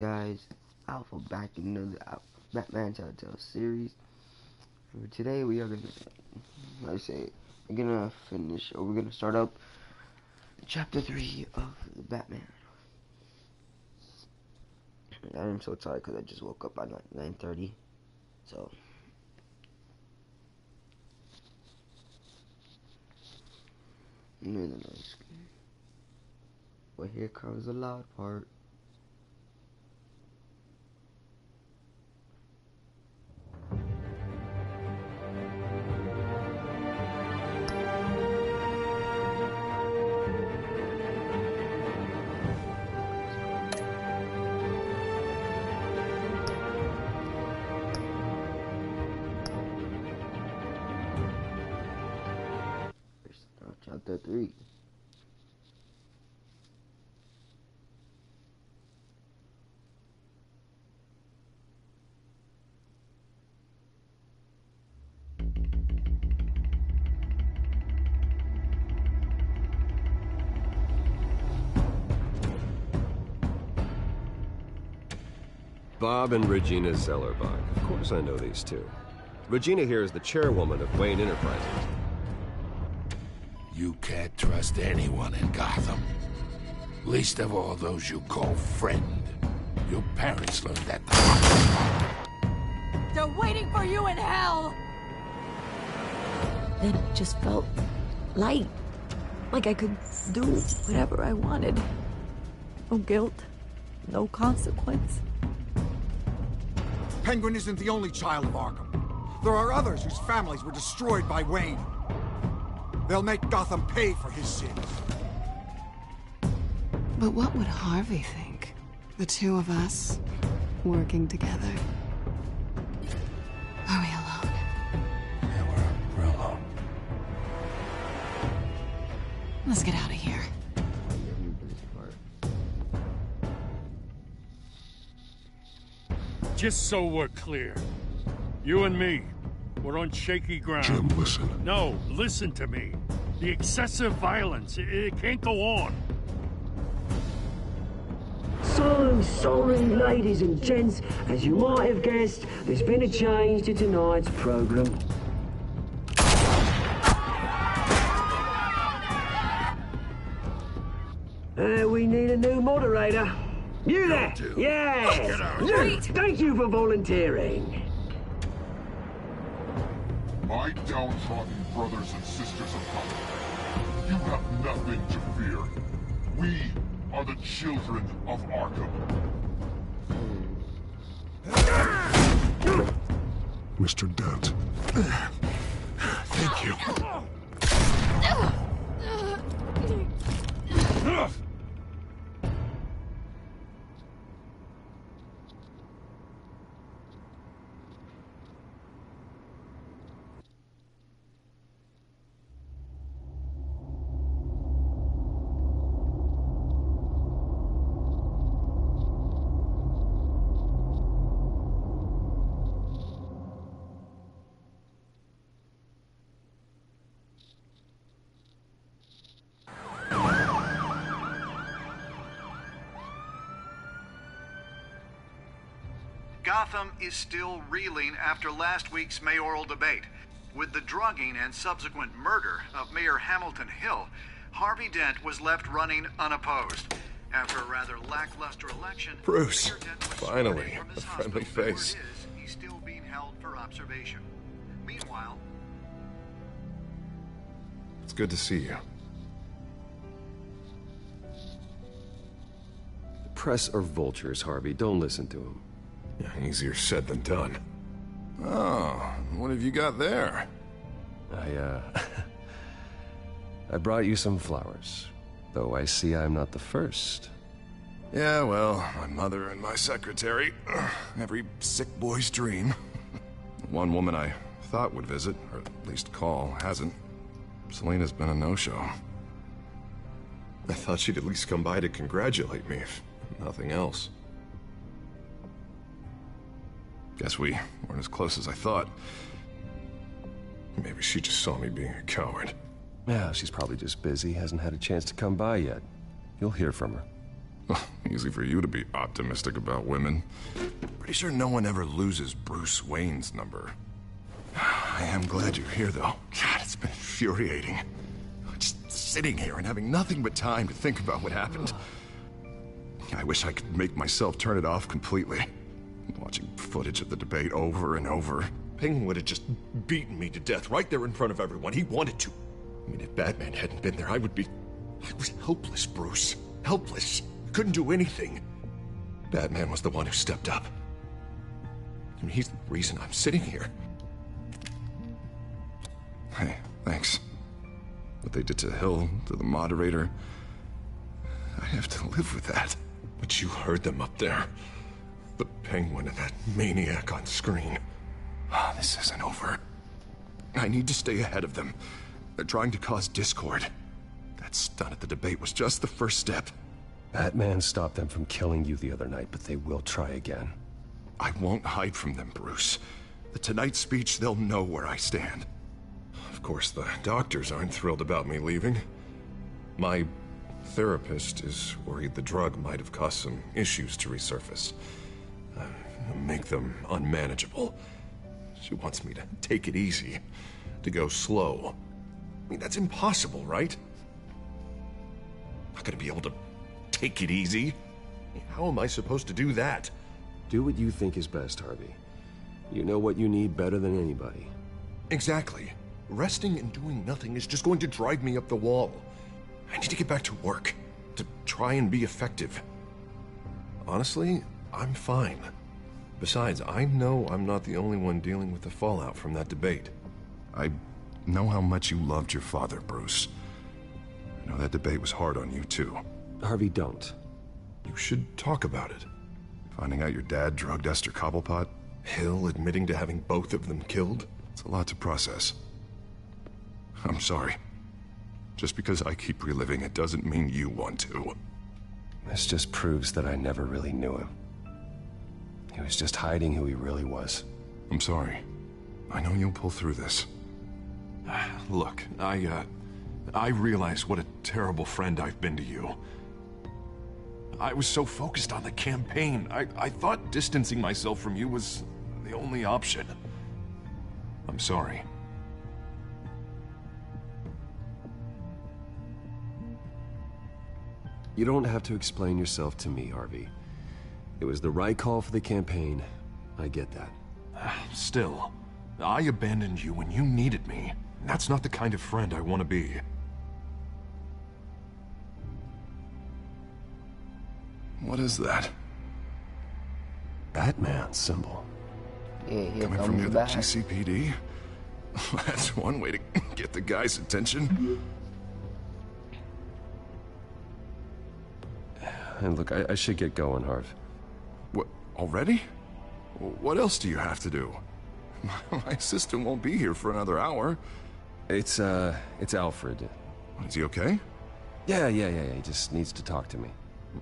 Guys, Alpha back in another Batman Telltale series. For today we are gonna, we're gonna finish, or we're gonna start up chapter 3 of the Batman. I'm so tired because I just woke up at like 9:30, so. But here comes the loud part. Chapter 3. Bob and Regina Zellerbach. Of course I know these two. Regina here is the chairwoman of Wayne Enterprises. You can't trust anyone in Gotham. Least of all those you call friend. Your parents learned that. They're waiting for you in hell! Then it just felt light. Like I could do whatever I wanted. No guilt, no consequence. Penguin isn't the only child of Arkham. There are others whose families were destroyed by Wayne. They'll make Gotham pay for his sins. But what would Harvey think? The two of us, working together. Are we alone? Yeah, we're alone. Let's get out of here. Just so we're clear, you and me, we're on shaky ground. Jim, listen. No, listen to me. The excessive violence, it can't go on. So sorry, ladies and gents. As you might have guessed, there's been a change to tonight's program. We need a new moderator. You there? Yeah! Wait! Thank you for volunteering. My downtrodden brothers and sisters of Gotham, you have nothing to fear. We are the children of Arkham. Mr. Dent. Thank you. Gotham is still reeling after last week's mayoral debate. With the drugging and subsequent murder of Mayor Hamilton Hill, Harvey Dent was left running unopposed. After a rather lackluster election, Bruce, Mayor Dent was finally, escorted from his a friendly hospital, but face. word is, he's still being held for observation. Meanwhile, It's good to see you. The press are vultures, Harvey. Don't listen to them. Yeah, easier said than done. Oh, what have you got there? I brought you some flowers. Though I see I'm not the first. Yeah, well, my mother and my secretary. Every sick boy's dream. One woman I thought would visit, or at least call, hasn't. Selena's been a no-show. I thought she'd at least come by to congratulate me, if nothing else. Guess we weren't as close as I thought. Maybe she just saw me being a coward. Yeah, she's probably just busy, hasn't had a chance to come by yet. You'll hear from her. Easy for you to be optimistic about women. Pretty sure no one ever loses Bruce Wayne's number. I am glad you're here, though. God, it's been infuriating. Just sitting here and having nothing but time to think about what happened. I wish I could make myself turn it off completely. Watching footage of the debate over and over. Penguin would have just beaten me to death right there in front of everyone. He wanted to. I mean, if Batman hadn't been there, I was helpless, Bruce. Helpless. Couldn't do anything. Batman was the one who stepped up. I mean, he's the reason I'm sitting here. Hey, thanks. What they did to Hill, to the moderator, I have to live with that. But you heard them up there. The Penguin and that maniac on screen. This isn't over. I need to stay ahead of them. They're trying to cause discord. That stunt at the debate was just the first step. Batman stopped them from killing you the other night, but they will try again. I won't hide from them, Bruce. The Tonight speech, they'll know where I stand. Of course, the doctors aren't thrilled about me leaving. My therapist is worried the drug might have caused some issues to resurface. Make them unmanageable. She wants me to take it easy, to go slow. I mean, that's impossible, right? Not gonna be able to take it easy. How am I supposed to do that? Do what you think is best, Harvey. You know what you need better than anybody. Exactly. Resting and doing nothing is just going to drive me up the wall. I need to get back to work, to try and be effective. Honestly, I'm fine. Besides, I know I'm not the only one dealing with the fallout from that debate. I know how much you loved your father, Bruce. I know that debate was hard on you, too. Harvey, don't. You should talk about it. Finding out your dad drugged Esther Cobblepot? Hill admitting to having both of them killed? It's a lot to process. I'm sorry. Just because I keep reliving it doesn't mean you want to. This just proves that I never really knew him. He was just hiding who he really was. I'm sorry. I know you'll pull through this. Look, I realize what a terrible friend I've been to you. I was so focused on the campaign. I thought distancing myself from you was the only option. I'm sorry. You don't have to explain yourself to me, Harvey. It was the right call for the campaign. I get that. Still, I abandoned you when you needed me. That's not the kind of friend I want to be. What is that? Batman symbol. Yeah, coming from near the GCPD? That's one way to get the guy's attention. And look, I should get going, Harv. What, already? What else do you have to do? My assistant won't be here for another hour. It's Alfred. Is he okay? Yeah, he just needs to talk to me.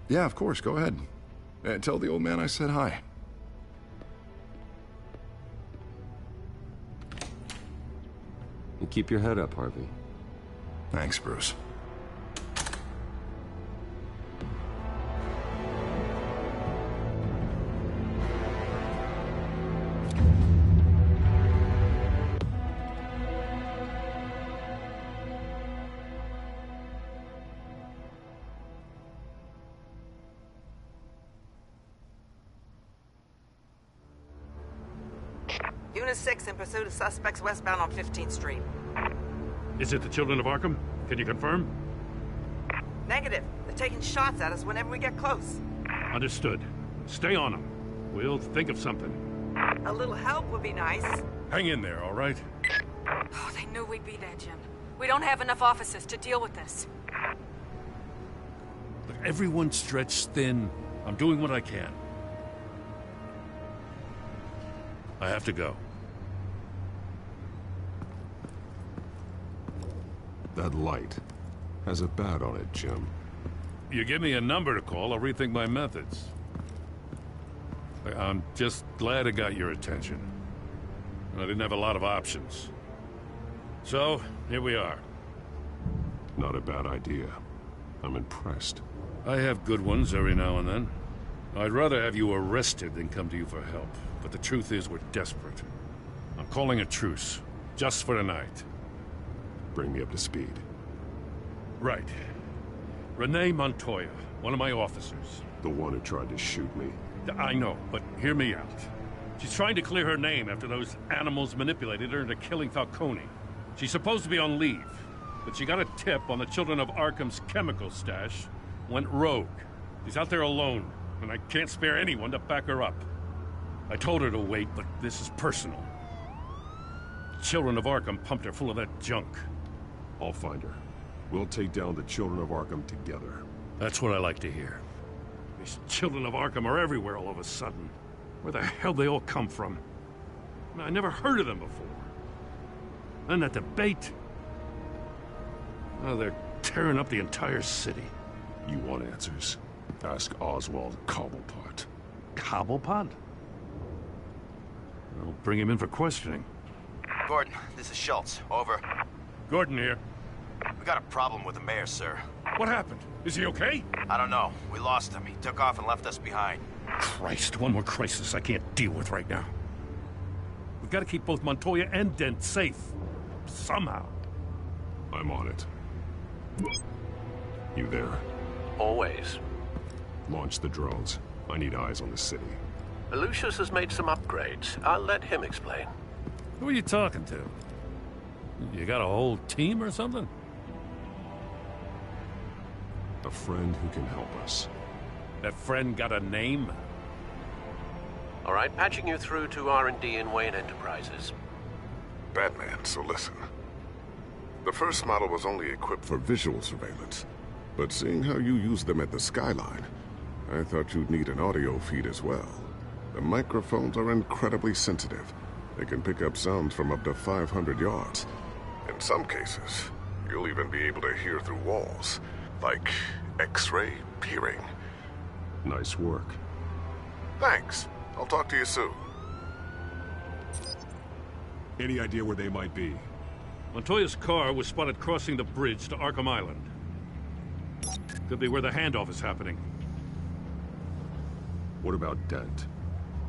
Yeah, of course, go ahead. Tell the old man I said hi. You keep your head up, Harvey. Thanks, Bruce. Unit 6 in pursuit of suspects westbound on 15th Street. Is it the children of Arkham? Can you confirm? Negative. They're taking shots at us whenever we get close. Understood. Stay on them. We'll think of something. A little help would be nice. Hang in there, all right? Oh, they knew we'd be there, Jim. We don't have enough officers to deal with this. Look, everyone's stretched thin. I'm doing what I can. I have to go. That light has a bat on it, Jim. You give me a number to call, I'll rethink my methods. I'm just glad I got your attention. I didn't have a lot of options. So, here we are. Not a bad idea. I'm impressed. I have good ones every now and then. I'd rather have you arrested than come to you for help. But the truth is, we're desperate. I'm calling a truce. Just for tonight. Bring me up to speed. Right. Renee Montoya, one of my officers. The one who tried to shoot me. I know, but hear me out. She's trying to clear her name after those animals manipulated her into killing Falcone. She's supposed to be on leave, but she got a tip on the Children of Arkham's chemical stash, went rogue. She's out there alone, and I can't spare anyone to back her up. I told her to wait, but this is personal. Children of Arkham pumped her full of that junk. I'll find her. We'll take down the Children of Arkham together. That's what I like to hear. These Children of Arkham are everywhere all of a sudden. Where the hell they all come from? I never heard of them before. And that debate. Oh, they're tearing up the entire city. You want answers? Ask Oswald Cobblepot. Cobblepot? I'll bring him in for questioning. Gordon, this is Schultz. Over. Gordon here. We got a problem with the mayor, sir. What happened? Is he okay? I don't know. We lost him. He took off and left us behind. Christ, one more crisis I can't deal with right now. We've got to keep both Montoya and Dent safe. Somehow. I'm on it. You there? Always. Launch the drones. I need eyes on the city. Lucius has made some upgrades. I'll let him explain. Who are you talking to? You got a whole team or something? A friend who can help us. That friend got a name? All right, patching you through to R&D in Wayne Enterprises. Batman, so listen. The first model was only equipped for visual surveillance, but seeing how you use them at the Skyline, I thought you'd need an audio feed as well. The microphones are incredibly sensitive. They can pick up sounds from up to 500 yards. In some cases, you'll even be able to hear through walls, like X-ray peering. Nice work. Thanks. I'll talk to you soon. Any idea where they might be? Montoya's car was spotted crossing the bridge to Arkham Island. Could be where the handoff is happening. What about Dent?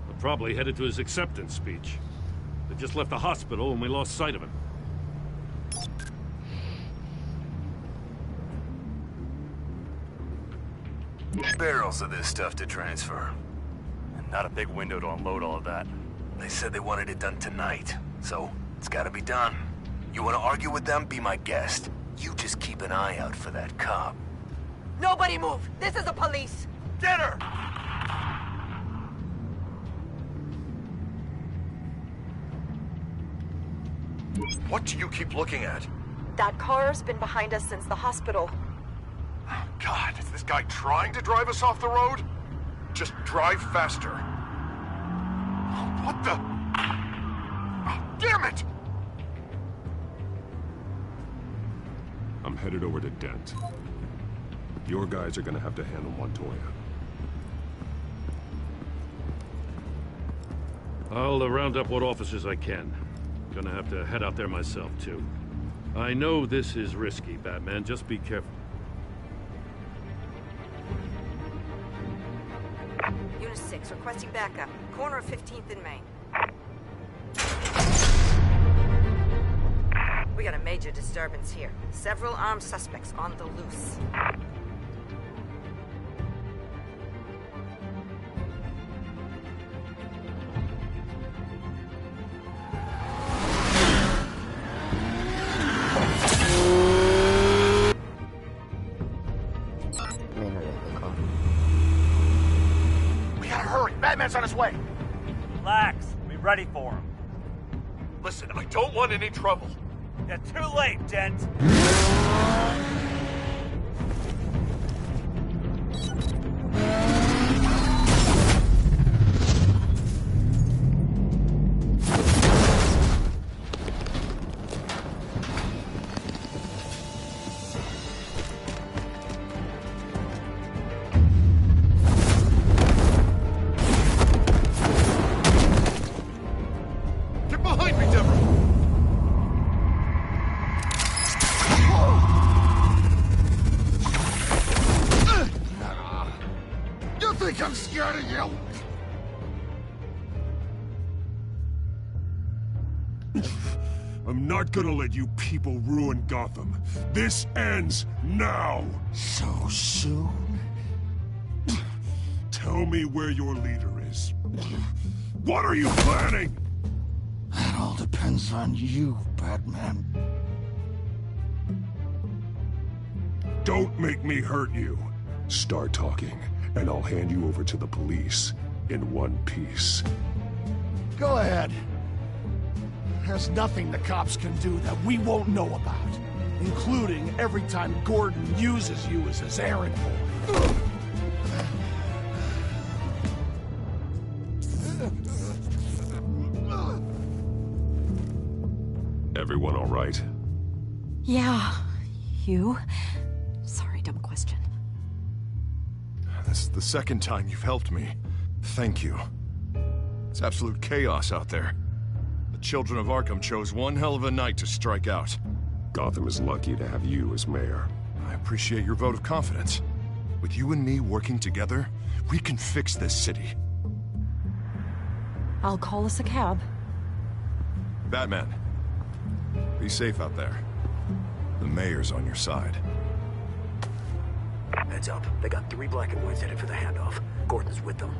They're probably headed to his acceptance speech. They just left the hospital and we lost sight of him. Barrels of this stuff to transfer. And not a big window to unload all of that. They said they wanted it done tonight, so it's gotta be done. You wanna argue with them? Be my guest. You just keep an eye out for that cop. Nobody move! This is the police! Get her! What do you keep looking at? That car's been behind us since the hospital. God, is this guy trying to drive us off the road? Just drive faster. What the? Oh, damn it! I'm headed over to Dent. Your guys are gonna have to handle Montoya. I'll round up what officers I can. Gonna have to head out there myself, too. I know this is risky, Batman. Just be careful. Unit 6, requesting backup. Corner of 15th and Main. We got a major disturbance here. Several armed suspects on the loose. We gotta hurry. Batman's on his way. Relax. Be ready for him. Listen, I don't want any trouble. You're too late, Dent. Get behind me, Deborah! I'm not gonna let you people ruin Gotham. This ends now! So soon? Tell me where your leader is. What are you planning? That all depends on you, Batman. Don't make me hurt you. Start talking, and I'll hand you over to the police in one piece. Go ahead. There's nothing the cops can do that we won't know about, including every time Gordon uses you as his errand boy. Everyone all right? Yeah. You? Sorry, dumb question. This is the second time you've helped me. Thank you. It's absolute chaos out there. The children of Arkham chose one hell of a night to strike out. Gotham is lucky to have you as mayor. I appreciate your vote of confidence. With you and me working together, we can fix this city. I'll call us a cab. Batman, be safe out there. The mayor's on your side. Heads up. They got 3 black and whites headed for the handoff. Gordon's with them.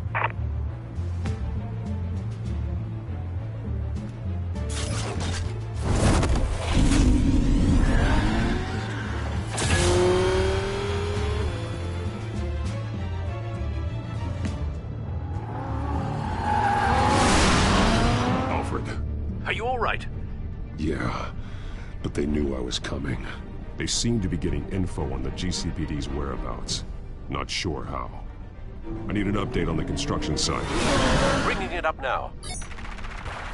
Alfred. Are you all right? Yeah, but they knew I was coming. They seem to be getting info on the GCPD's whereabouts. Not sure how. I need an update on the construction site. Bringing it up now.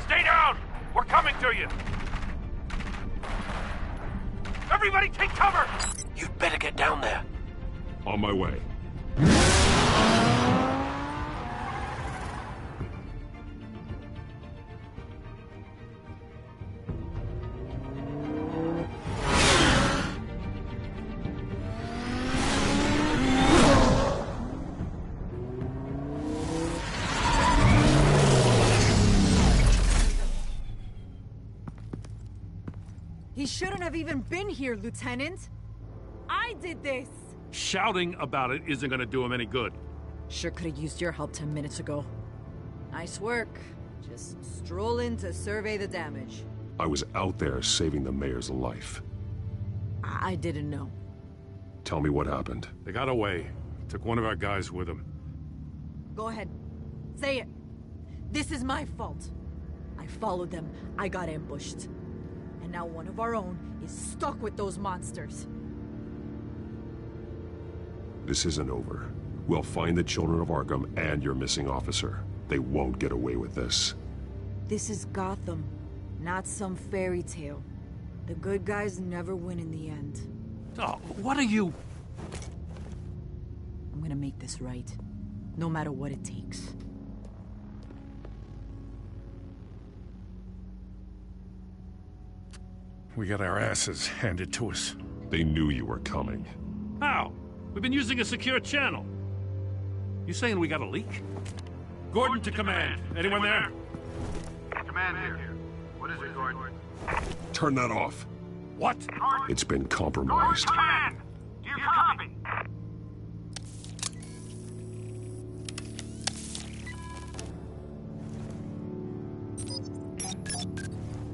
Stay down! We're coming to you! Everybody take cover! You'd better get down there. On my way. He shouldn't have even been here, Lieutenant. I did this. Shouting about it isn't gonna do him any good. Sure could have used your help 10 minutes ago. Nice work. Just stroll in to survey the damage. I was out there saving the mayor's life. I didn't know. Tell me what happened. They got away. Took one of our guys with them. Go ahead. Say it. This is my fault. I followed them. I got ambushed. And now one of our own is stuck with those monsters. This isn't over. We'll find the children of Arkham and your missing officer. They won't get away with this. This is Gotham, not some fairy tale. The good guys never win in the end. Oh, what are you... I'm gonna make this right, no matter what it takes. We got our asses handed to us. They knew you were coming. How? We've been using a secure channel. You saying we got a leak? Gordon to command. Anyone there? Command here. What is it, Gordon? Turn that off. What? It's been compromised. Command! Do you copy?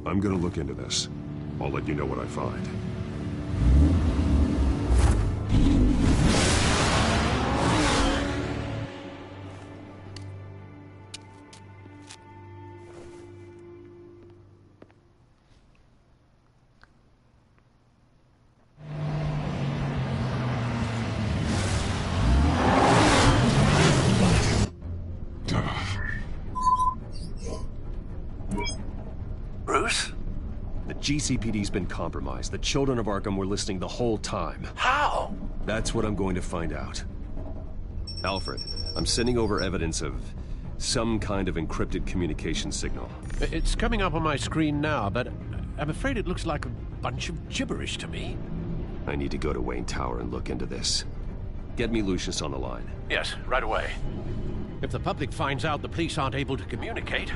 I'm gonna look into this. I'll let you know what I find. Bruce? The GCPD's been compromised. The children of Arkham were listening the whole time. How? That's what I'm going to find out. Alfred, I'm sending over evidence of some kind of encrypted communication signal. It's coming up on my screen now, but I'm afraid it looks like a bunch of gibberish to me. I need to go to Wayne Tower and look into this. Get me Lucius on the line. Yes, right away. If the public finds out the police aren't able to communicate...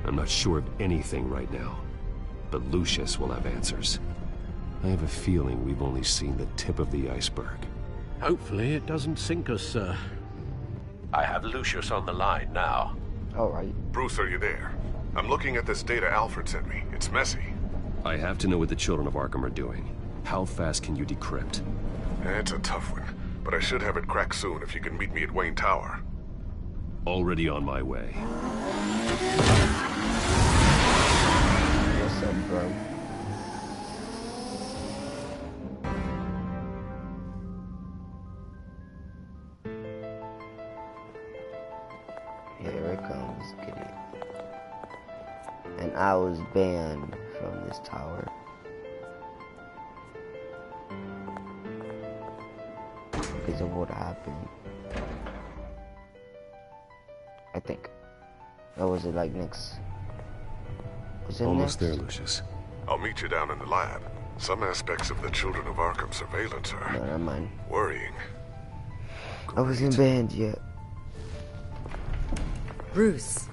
I'm not sure of anything right now, but Lucius will have answers. I have a feeling we've only seen the tip of the iceberg. Hopefully it doesn't sink us, sir. I have Lucius on the line now. All right. Bruce, are you there? I'm looking at this data Alfred sent me. It's messy. I have to know what the children of Arkham are doing. How fast can you decrypt? It's a tough one, but I should have it cracked soon if you can meet me at Wayne Tower. Already on my way. What's up, bro? Here it comes, get it. And I was banned from this tower. Because of what happened. I think. Or was it like next? Was it almost next? there, Lucius. I'll meet you down in the lab. Some aspects of the Children of Arkham surveillance are No, never mind. worrying. I wasn't banned yet. Bruce,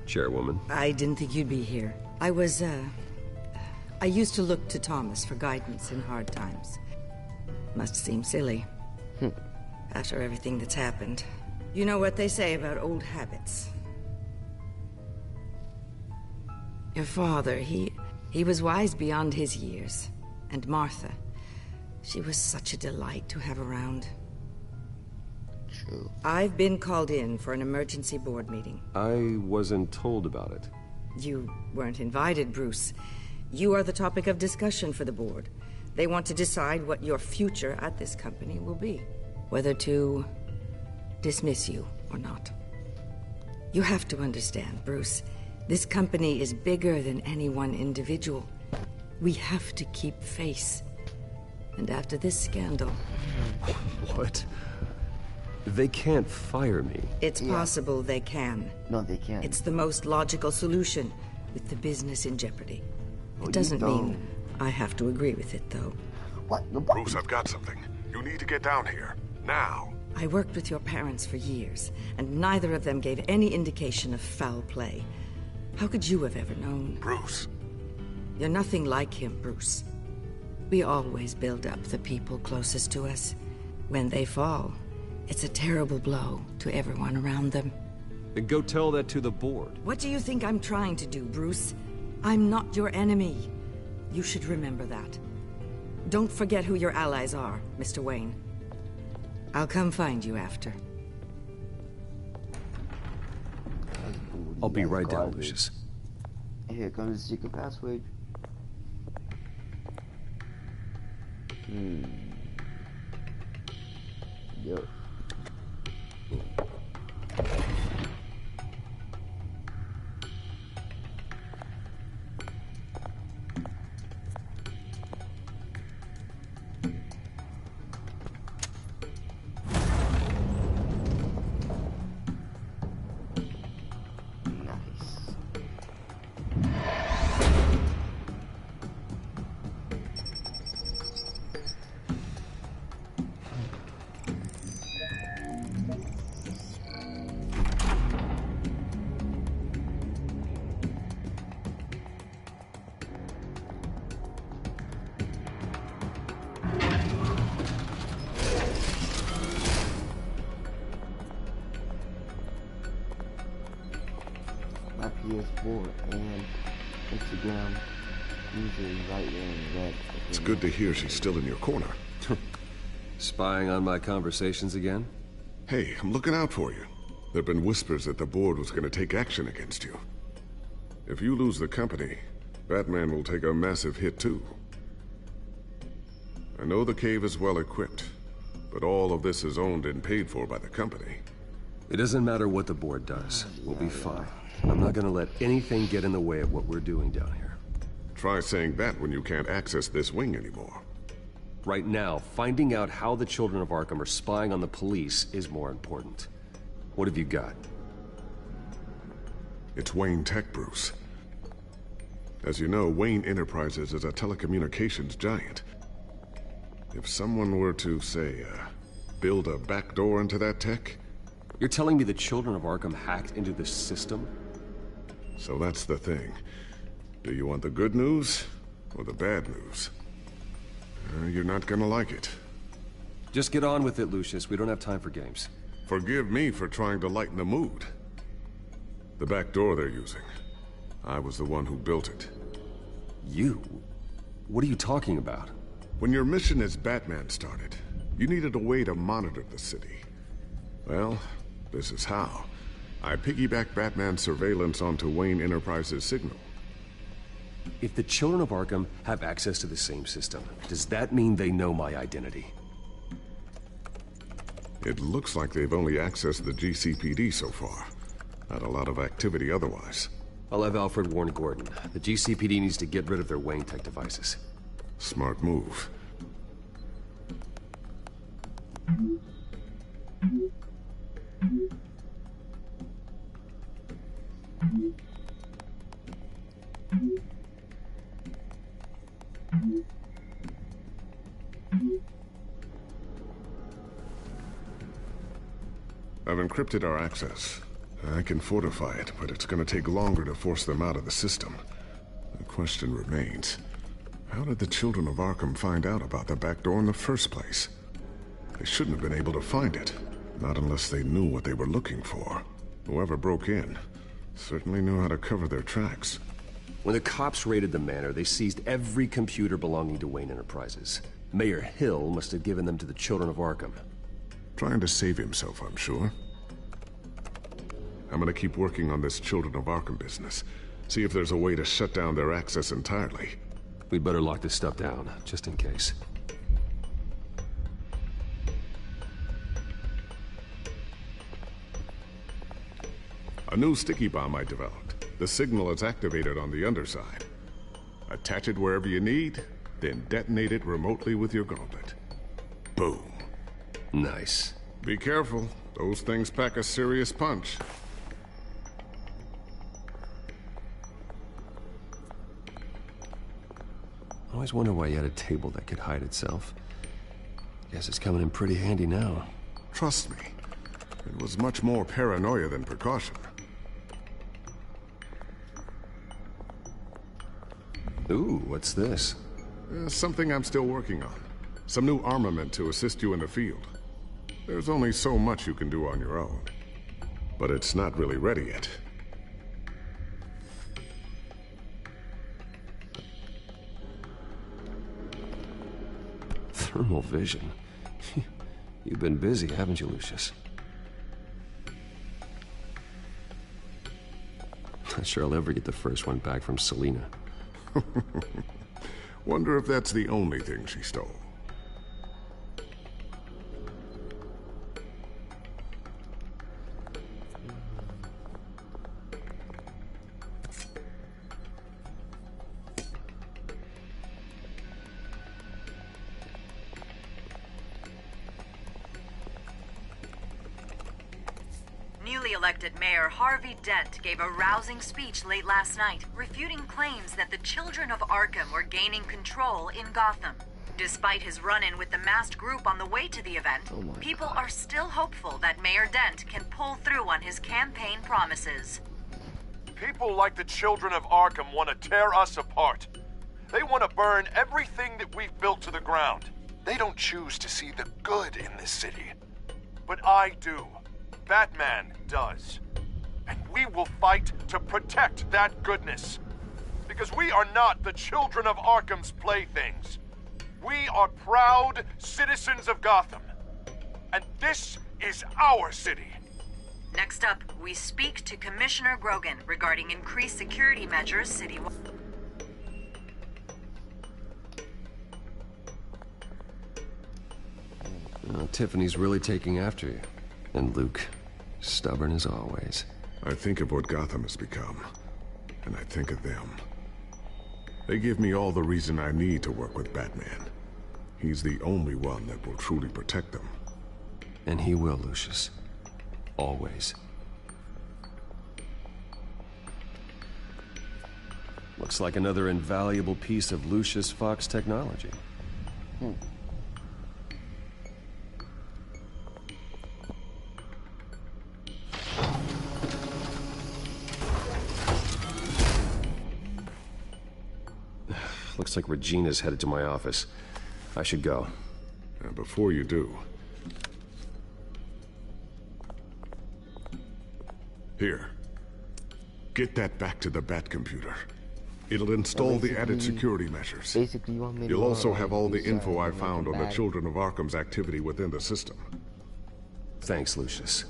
Chairwoman. I didn't think you'd be here. I used to look to Thomas for guidance in hard times. Must seem silly. After everything that's happened. You know what they say about old habits. Your father, he was wise beyond his years. And Martha, she was such a delight to have around. True. I've been called in for an emergency board meeting. I wasn't told about it. You weren't invited, Bruce. You are the topic of discussion for the board. They want to decide what your future at this company will be. Whether to dismiss you or not. You have to understand, Bruce. This company is bigger than any one individual. We have to keep face. And after this scandal... What? They can't fire me. It's possible they can. No, they can't. It's the most logical solution, with the business in jeopardy. Oh, It doesn't mean I have to agree with it, though. What? Bruce, I've got something. You need to get down here. Now. I worked with your parents for years, and neither of them gave any indication of foul play. How could you have ever known? Bruce. You're nothing like him, Bruce. We always build up the people closest to us. When they fall, it's a terrible blow to everyone around them. Then go tell that to the board. What do you think I'm trying to do, Bruce? I'm not your enemy. You should remember that. Don't forget who your allies are, Mr. Wayne. I'll come find you after. I'll be right down, Lucius. Here comes the secret password. Yo. My PS4 and Instagram usually right in red. It's good to hear she's still in your corner. Spying on my conversations again? Hey, I'm looking out for you. There've been whispers that the board was going to take action against you. If you lose the company, Batman will take a massive hit too. I know the cave is well equipped, but all of this is owned and paid for by the company. It doesn't matter what the board does. We'll be fine. I'm not gonna let anything get in the way of what we're doing down here. Try saying that when you can't access this wing anymore. Right now, finding out how the Children of Arkham are spying on the police is more important. What have you got? It's Wayne Tech, Bruce. As you know, Wayne Enterprises is a telecommunications giant. If someone were to, say, build a backdoor into that tech... You're telling me the Children of Arkham hacked into this system? So that's the thing. Do you want the good news or the bad news? You're not gonna like it. Just get on with it, Lucius. We don't have time for games. Forgive me for trying to lighten the mood. The back door they're using. I was the one who built it. You? What are you talking about? When your mission as Batman started, you needed a way to monitor the city. Well, this is how. I piggybacked Batman's surveillance onto Wayne Enterprises' signal. If the children of Arkham have access to the same system, does that mean they know my identity? It looks like they've only accessed the GCPD so far. Not a lot of activity otherwise. I'll have Alfred warn Gordon. The GCPD needs to get rid of their Wayne tech devices. Smart move. I've encrypted our access. I can fortify it, but it's gonna take longer to force them out of the system. The question remains, how did the children of Arkham find out about the back door in the first place? They shouldn't have been able to find it, not unless they knew what they were looking for. Whoever broke in certainly knew how to cover their tracks. When the cops raided the manor, they seized every computer belonging to Wayne Enterprises. Mayor Hill must have given them to the children of Arkham. Trying to save himself, I'm sure. I'm gonna keep working on this Children of Arkham business. See if there's a way to shut down their access entirely. We'd better lock this stuff down, just in case. A new sticky bomb I developed. The signal is activated on the underside. Attach it wherever you need, then detonate it remotely with your gauntlet. Boom. Nice. Be careful. Those things pack a serious punch. I always wonder why you had a table that could hide itself. Guess it's coming in pretty handy now. Trust me. It was much more paranoia than precaution. Ooh, what's this? Something I'm still working on. Some new armament to assist you in the field. There's only so much you can do on your own. But it's not really ready yet. Thermal vision. You've been busy, haven't you, Lucius? Not sure I'll ever get the first one back from Selina. Wonder if that's the only thing she stole. Newly elected Mayor Harvey Dent gave a rousing speech late last night, refuting claims that the children of Arkham were gaining control in Gotham. Despite his run-in with the masked group on the way to the event, people are still hopeful that Mayor Dent can pull through on his campaign promises. People like the children of Arkham want to tear us apart. They want to burn everything that we've built to the ground. They don't choose to see the good in this city. But I do. Batman does. And we will fight to protect that goodness. Because we are not the children of Arkham's playthings. We are proud citizens of Gotham. And this is our city. Next up, we speak to Commissioner Grogan regarding increased security measures citywide. Tiffany's really taking after you. And Luke, stubborn as always. I think of what Gotham has become, and I think of them. They give me all the reason I need to work with Batman. He's the only one that will truly protect them. And he will, Lucius. Always. Looks like another invaluable piece of Lucius Fox technology. Looks like Regina's headed to my office. I should go. And before you do... Here. Get that back to the Bat computer. It'll install the added security measures. Basically, you want me to... You'll also have all the info I found on the Children of Arkham's activity within the system. Thanks, Lucius.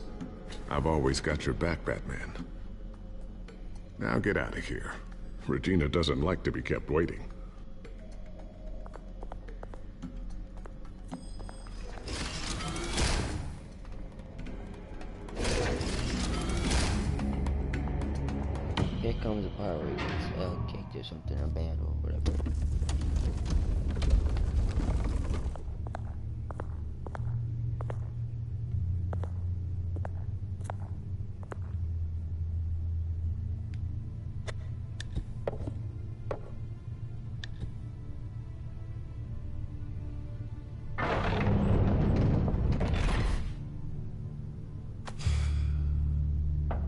I've always got your back, Batman. Now get out of here. Regina doesn't like to be kept waiting. Here comes the Power Rangers, kicked or something, or band or whatever.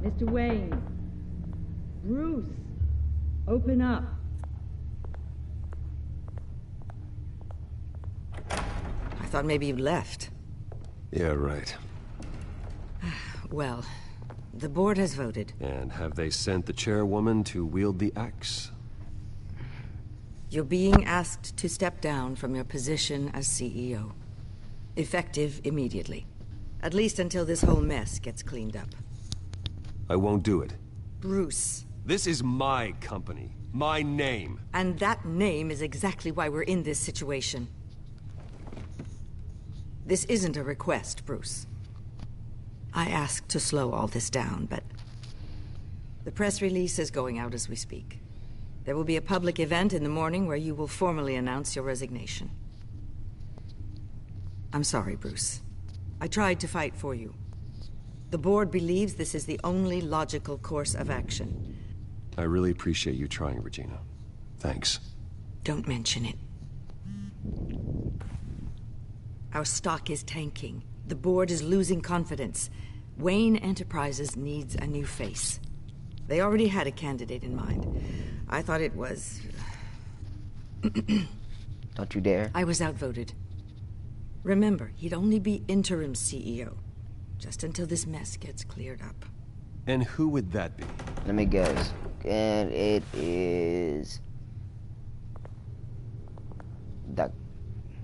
Mr. Wayne. Bruce, open up. I thought maybe you left. Yeah, right. Well, the board has voted. And have they sent the chairwoman to wield the axe? You're being asked to step down from your position as CEO. Effective immediately. At least until this whole mess gets cleaned up. I won't do it. Bruce. This is my company. My name. And that name is exactly why we're in this situation. This isn't a request, Bruce. I asked to slow all this down, but... the press release is going out as we speak. There will be a public event in the morning where you will formally announce your resignation. I'm sorry, Bruce. I tried to fight for you. The board believes this is the only logical course of action. I really appreciate you trying, Regina. Thanks. Don't mention it. Our stock is tanking. The board is losing confidence. Wayne Enterprises needs a new face. They already had a candidate in mind. I thought it was... Don't you dare. I was outvoted. Remember, he'd only be interim CEO. Just until this mess gets cleared up. And who would that be? Let me guess. And it is... that...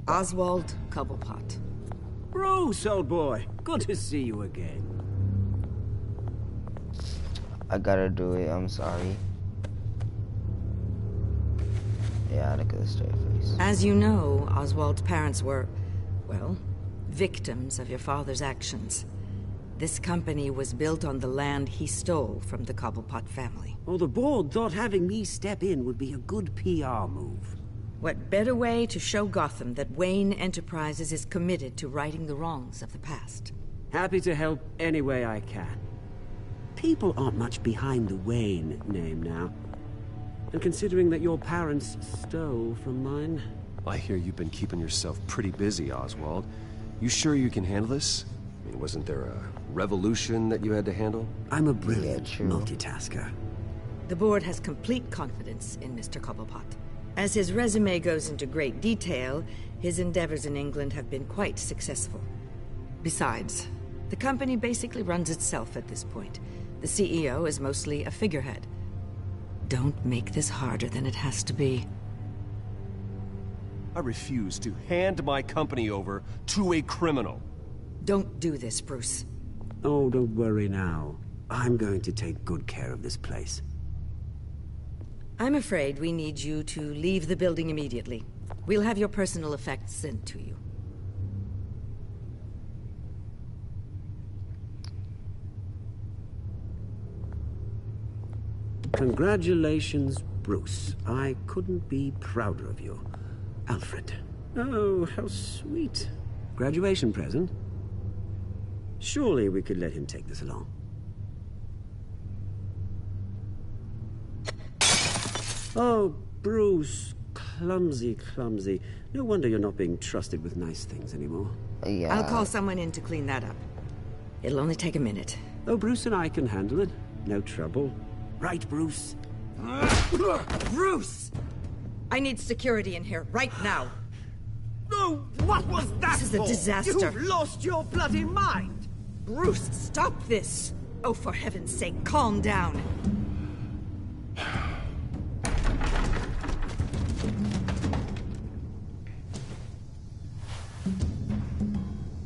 Oswald Cobblepot. Bruce, old boy. Good to see you again. I gotta do it, I'm sorry. Yeah, look at the straight face. As you know, Oswald's parents were, well, victims of your father's actions. This company was built on the land he stole from the Cobblepot family. Well, the board thought having me step in would be a good PR move. What better way to show Gotham that Wayne Enterprises is committed to righting the wrongs of the past? Happy to help any way I can. People aren't much behind the Wayne name now. And considering that your parents stole from mine... I hear you've been keeping yourself pretty busy, Oswald. You sure you can handle this? I mean, wasn't there a revolution that you had to handle? I'm a brilliant multitasker. The board has complete confidence in Mr. Cobblepot. As his resume goes into great detail, his endeavors in England have been quite successful. Besides, the company basically runs itself at this point. The CEO is mostly a figurehead. Don't make this harder than it has to be. I refuse to hand my company over to a criminal. Don't do this, Bruce. Oh, don't worry now. I'm going to take good care of this place. I'm afraid we need you to leave the building immediately. We'll have your personal effects sent to you. Congratulations, Bruce. I couldn't be prouder of you. Alfred. Oh, how sweet. Graduation present? Surely we could let him take this along. Oh, Bruce. Clumsy, clumsy. No wonder you're not being trusted with nice things anymore. Yeah. I'll call someone in to clean that up. It'll only take a minute. Oh, Bruce and I can handle it. No trouble. Right, Bruce? Bruce! I need security in here, right now. No, what was that This is a for? disaster. You've lost your bloody mind! Bruce, stop this! Oh, for heaven's sake, calm down.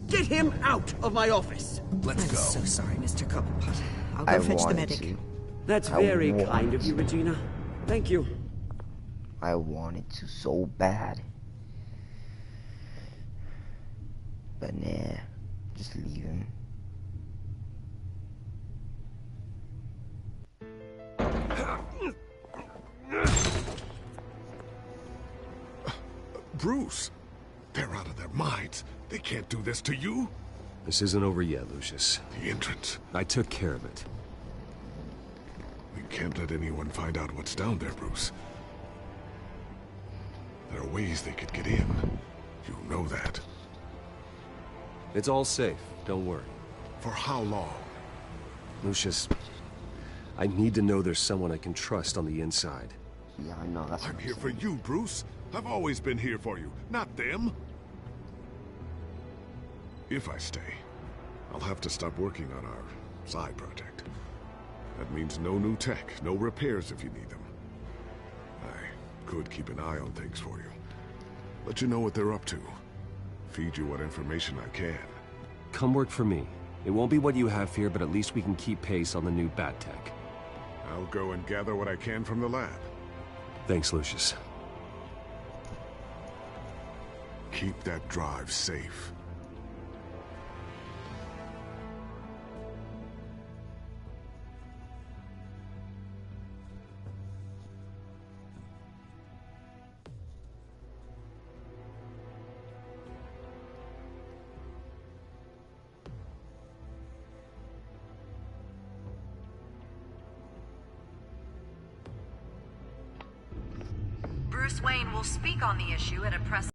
Get him out of my office! I'm so sorry, Mr. Cobblepot. I'll go fetch the medic. That's very kind of you, Regina. Thank you. I wanted to so bad. But nah, just leave him. Bruce, they're out of their minds. They can't do this to you. This isn't over yet, Lucius. The entrance. I took care of it. We can't let anyone find out what's down there, Bruce. There are ways they could get in. You know that. It's all safe. Don't worry. For how long? Lucius, I need to know there's someone I can trust on the inside. Yeah, I know. I'm here for you, Bruce. I've always been here for you, not them. If I stay, I'll have to stop working on our side project. That means no new tech, no repairs if you need them. I could keep an eye on things for you. Let you know what they're up to. Feed you what information I can. Come work for me. It won't be what you have here, but at least we can keep pace on the new bat tech. I'll go and gather what I can from the lab. Thanks, Lucius. Keep that drive safe. Bruce Wayne will speak on the issue at a press